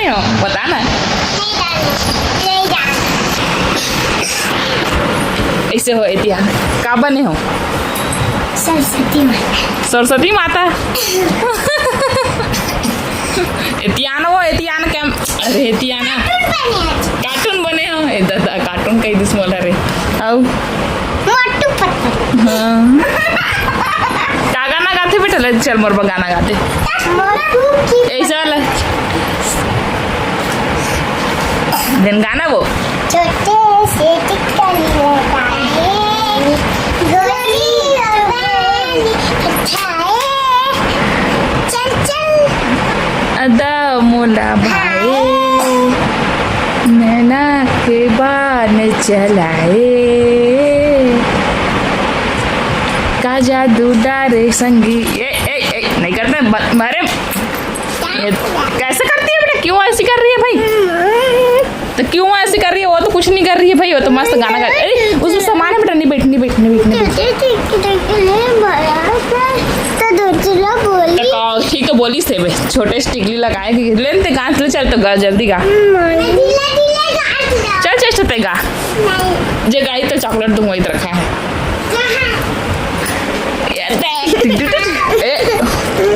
हो बता ना। ऐसे हो एतिया का बने हो? सरस्वती माता। सरस्वती माता एतियान वो एतियान क्या? अरे एतियाना कार्टून बने हो ए दादा कार्टून कई दिस मोला रे आओ मोटू पतलू। हाँ का गाना गाते बेटा ले चल मोर गाना गाते मोटू की ऐसा वाला दिन गाना वो छोटे से टिक्कर लगाए गोली लगाए चल चल अदा मोला भाई नैना के बान चलाए का जादू डारे संगी ए नहीं करते मारे कैसे करती है बेटा? क्यों ऐसी कर रही है भाई? तो क्यों ऐसी कर रही है? वो तो कुछ नहीं कर रही है भाई, वो तो मस्त गाना गा। अरे उसमें सामान है बेटा, नहीं बैठनी ठीक तो बोली से बे छोटे स्टिकली लगाए लेते गाँच ले चल तो गा जल्दी गा चल चेस्ट पे गा जे गाई तो चॉकलेट तुम वही रखा है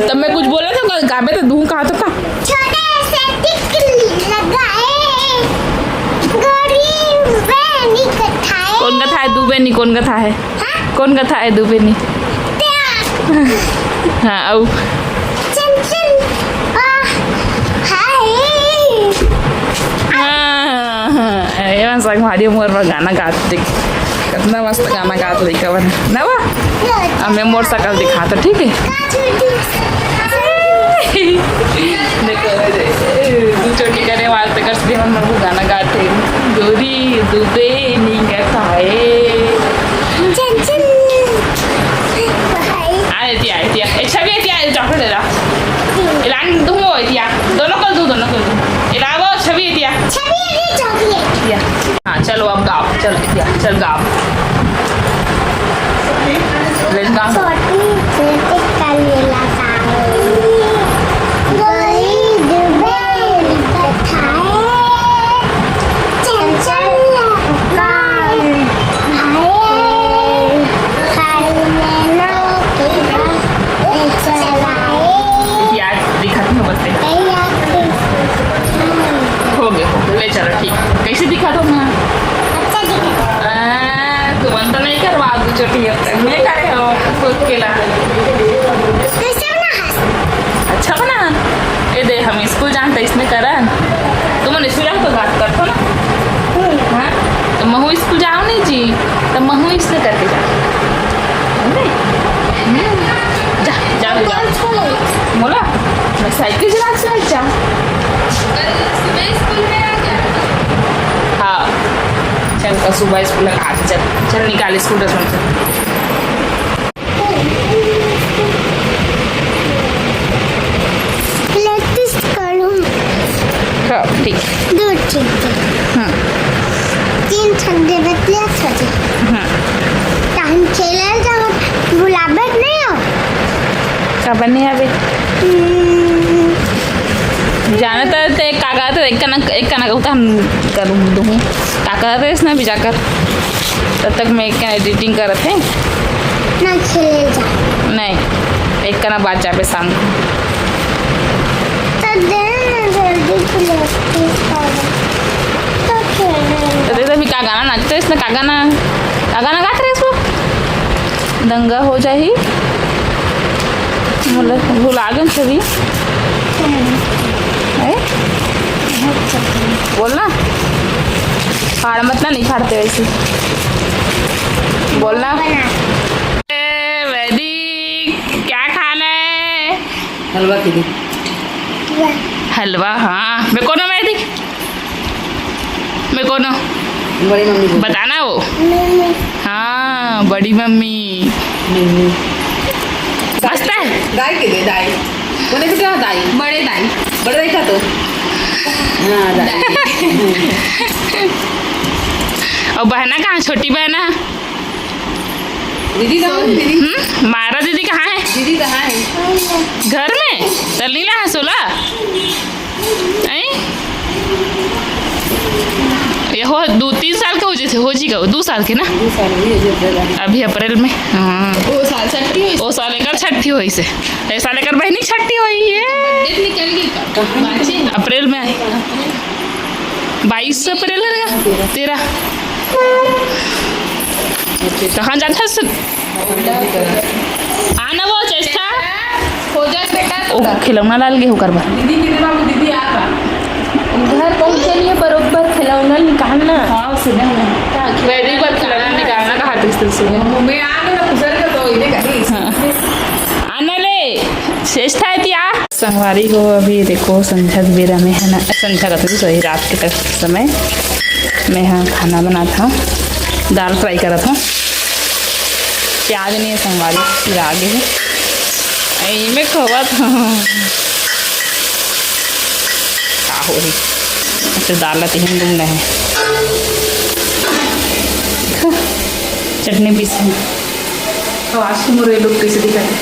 तब मैं कुछ बोला था गाबे तो दूँ कहा तो का कौन कथा है दुबेनी? कौन कथा है? कौन कथा है दुबेनी? हाँ आओ हाँ भारी मोर पर गाना गाते कितना मस्त गाना गाते देखा बना ना वो हमें मोर सकल दिखा तो ठीक है। देखो चोटी करे वालते कर हम लोग गाना गाते गोरी दुबे नहीं खाए अच्छा भी चॉकलेट दे रहा इलान दूँ वो दिया दोनों को दूँ इलावा छवि दिया हाँ चलो अब गाओ चल दिया चल गाओ लेट्स गाओ चलो ठीक कैसे दिखा दो मैं तुम तो नहीं करवा दो छोटी मैं करे हो खुद के ला अच्छा बना ये दे हम स्कूल जानते इसमें करा तुम स्कूल जाओ तो बात करते ना हाँ तो महू स्कूल जाओ नहीं जी तो महू इसने करके जा जाओ जाओ बोला मैं साइकिल चला चला जाऊँ चल का सुबह स्कूल लगा चल चल निकाल स्कूल ड्रेस में ठीक दो ठीक तीन ठंडे बतले सजे टाइम खेले जाओ बुलाबे नहीं हो कब नहीं अभी जाने तो एक काका तो एक का कहता हम करूँ दूँ काका तो इसने भी जाकर तब तक मैं एक एडिटिंग कर रहे थे ना खेले जा नहीं एक का ना बात जा पे शाम को तो देना जल्दी तो दे भी का गाना नाचते इसने का गाना गाते रहे इसको दंगा हो जाए ही मतलब भूला गए सभी बोलना फाड़ मत ना नहीं फाड़ते वैसे बोलना वैदी क्या खाना है? हलवा की हलवा हाँ मैं कौन हूँ वैदी मैं कौन हूँ बड़ी मम्मी बताना वो हाँ बड़ी मम्मी मस्त है दाई के दे दाई बोले बेटा दाई बड़े दाई बड़े दाई का तो हाँ दाई और बहना कहाँ छोटी बहना दीदी कहाँ है दीदी मारा दीदी कहाँ है? दीदी कहाँ है घर में तलीला है सोला ये हो 2-3 साल के हो जे थे हो जी का 2 साल के ना 2 साल हुई जे दादा अभी अप्रैल में हाँ वो साल छठी हुई ओ साल एकर छठी हुई से ऐसा लेकर बहनी छठी हुई है डेट निकल गई कब बाजी अप्रैल में आई 22 अप्रैल है 13 कहाँ जाता है आना वो चेष्टा हो जाए बेटा ओ खिलौना लाल गेहूँ करवा दीदी के दिमाग में दीदी आ रहा घर पहुंचलिए बरोबर खिलौना निकालना हाँ सुने वैदिक बार खिलौना निकालना कहा था से मैं आ गया पुसर का तो इधर का आना ले श्रेष्ठा है तिया संगवारी को अभी देखो संध्या के बेरा में है ना संध्या का तो सही रात के तक समय मैं यहाँ खाना बनाता हूँ दाल फ्राई करा था प्याज नहीं है संगवारी फिर आगे है यही में खवा था क्या हो रही अच्छा दाल लाती हैं गुंडा है चटनी पीसी तो आज की मुझे लोग कैसे दिखाते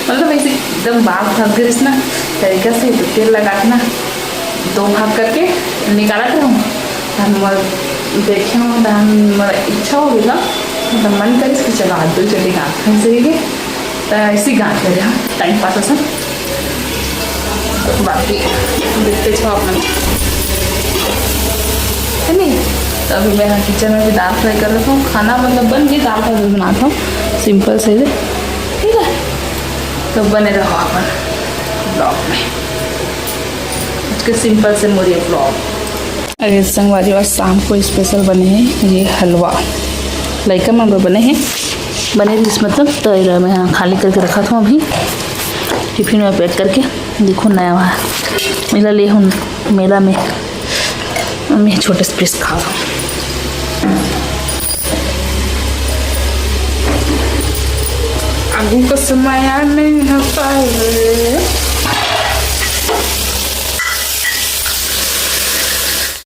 मतलब ऐसे एकदम बाल थक गए ना तरीका से तो तेल लगा के ना 2 भाग करके निकाला था हम देखे हूँ तो इच्छा हो गई मतलब मन करी कि चलो आज 2 चटनी गाँठ खाई सही तो ऐसी गाँठ करे हम टाइम पास ऐसा बाकी देखते छो अपना है नहीं तो अभी मैं यहाँ किचन में भी दाल फ्राई कर रहा हूँ खाना मतलब बन गई दाल फ्राई बनाता हूँ सिंपल से ठीक है तो बने रहो अपन ब्लॉग में उसके सिंपल से मोरिया ब्लॉग अरे संगवारी आज शाम को स्पेशल बने हैं ये हलवा लड़का में बने हैं बने इस मतलब तो मैं यहाँ खाली करके रखा था अभी टिफिन में पैक करके देखो नया हुआ है मेला ले हूँ मेला में मैं छोटे से पीस खा रहा हूँ आगू का समय नहीं होता है